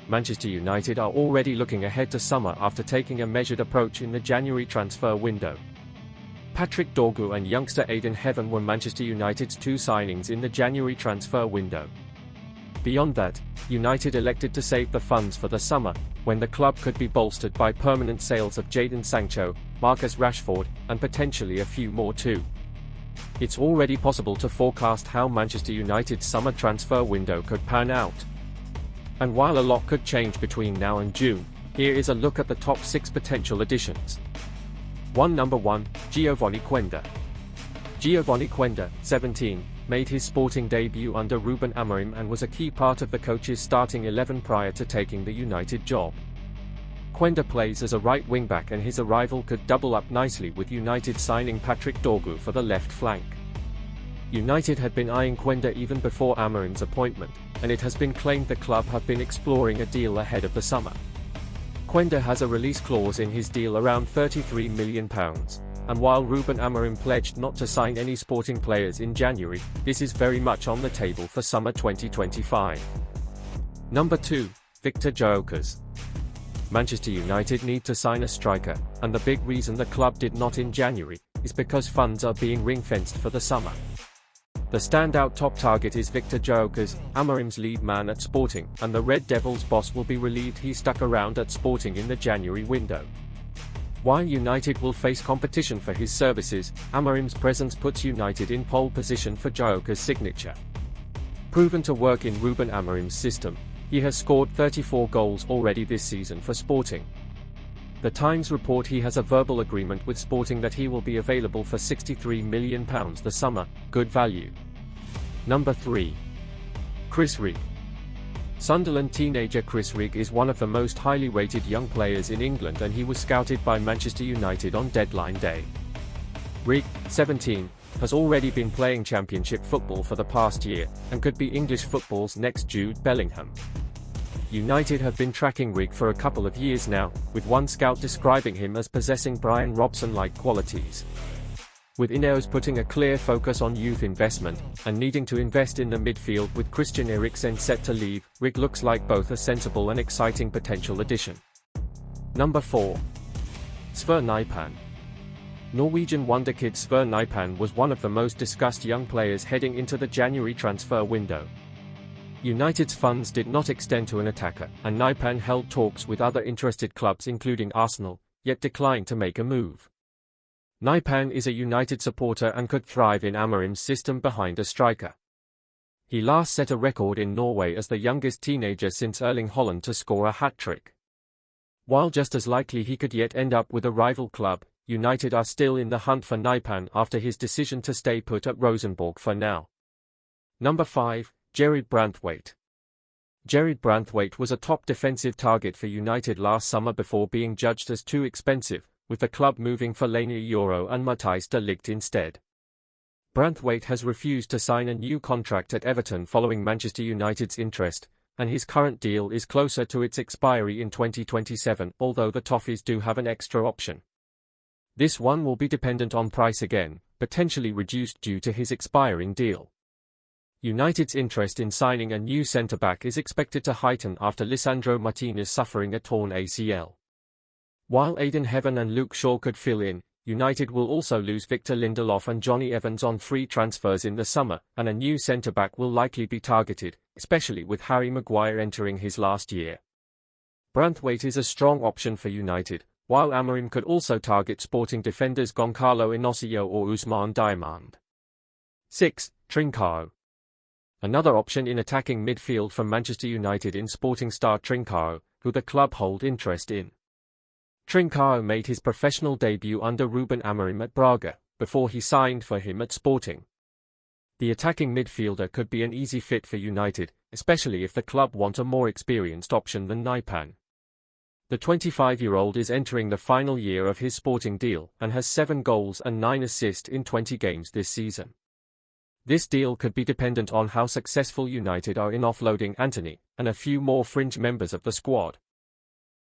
Manchester United are already looking ahead to summer after taking a measured approach in the January transfer window. Patrick Dorgu and youngster Aiden Heaven were Manchester United's two signings in the January transfer window. Beyond that, United elected to save the funds for the summer, when the club could be bolstered by permanent sales of Jadon Sancho, Marcus Rashford, and potentially a few more too. It's already possible to forecast how Manchester United's summer transfer window could pan out. And while a lot could change between now and June, here is a look at the top 6 potential additions. Number 1, Geovanny Quenda. Geovanny Quenda, 17, made his sporting debut under Ruben Amorim and was a key part of the coach's starting 11 prior to taking the United job. Quenda plays as a right wing-back and his arrival could double up nicely with United signing Patrick Dorgu for the left flank. United had been eyeing Quenda even before Amorim's appointment, and it has been claimed the club have been exploring a deal ahead of the summer. Quenda has a release clause in his deal around £33 million, and while Ruben Amorim pledged not to sign any sporting players in January, this is very much on the table for summer 2025. Number 2, Viktor Gyökeres. Manchester United need to sign a striker, and the big reason the club did not in January is because funds are being ring-fenced for the summer. The standout top target is Viktor Gyökeres, Amorim's lead man at Sporting, and the Red Devils boss will be relieved he stuck around at Sporting in the January window. While United will face competition for his services, Amorim's presence puts United in pole position for Gyökeres' signature. Proven to work in Ruben Amorim's system, he has scored 34 goals already this season for Sporting. The Times report he has a verbal agreement with Sporting that he will be available for £63 million the summer, good value. Number 3. Chris Rigg. Sunderland teenager Chris Rigg is one of the most highly rated young players in England and he was scouted by Manchester United on deadline day. Rigg, 17, has already been playing Championship football for the past year, and could be English football's next Jude Bellingham. United have been tracking Rigg for a couple of years now, with one scout describing him as possessing Brian Robson-like qualities. With Ineos putting a clear focus on youth investment, and needing to invest in the midfield with Christian Eriksen set to leave, Rigg looks like both a sensible and exciting potential addition. Number 4. Sverre Nypan. Norwegian wonderkid Sverre Nypan was one of the most discussed young players heading into the January transfer window. United's funds did not extend to an attacker, and Nypan held talks with other interested clubs including Arsenal, yet declined to make a move. Nypan is a United supporter and could thrive in Amorim's system behind a striker. He last set a record in Norway as the youngest teenager since Erling Haaland to score a hat-trick. While just as likely he could yet end up with a rival club, United are still in the hunt for Nypan after his decision to stay put at Rosenborg for now. Number 5, Jarrad Branthwaite. Jarrad Branthwaite was a top defensive target for United last summer before being judged as too expensive, with the club moving for Lenia Euro and Matthijs de Ligt instead. Branthwaite has refused to sign a new contract at Everton following Manchester United's interest, and his current deal is closer to its expiry in 2027, although the Toffees do have an extra option. This one will be dependent on price again, potentially reduced due to his expiring deal. United's interest in signing a new centre-back is expected to heighten after Lisandro Martinez suffering a torn ACL. While Aiden Heaven and Luke Shaw could fill in, United will also lose Victor Lindelof and Johnny Evans on free transfers in the summer, and a new centre-back will likely be targeted, especially with Harry Maguire entering his last year. Branthwaite is a strong option for United, while Amorim could also target Sporting defenders Goncalo Inacio or Ousmane Diamande. 6. Trincao. Another option in attacking midfield for Manchester United in Sporting star Trincao, who the club hold interest in. Trincao made his professional debut under Ruben Amorim at Braga, before he signed for him at Sporting. The attacking midfielder could be an easy fit for United, especially if the club want a more experienced option than Nypan. The 25-year-old is entering the final year of his Sporting deal, and has 7 goals and 9 assists in 20 games this season. This deal could be dependent on how successful United are in offloading Antony, and a few more fringe members of the squad.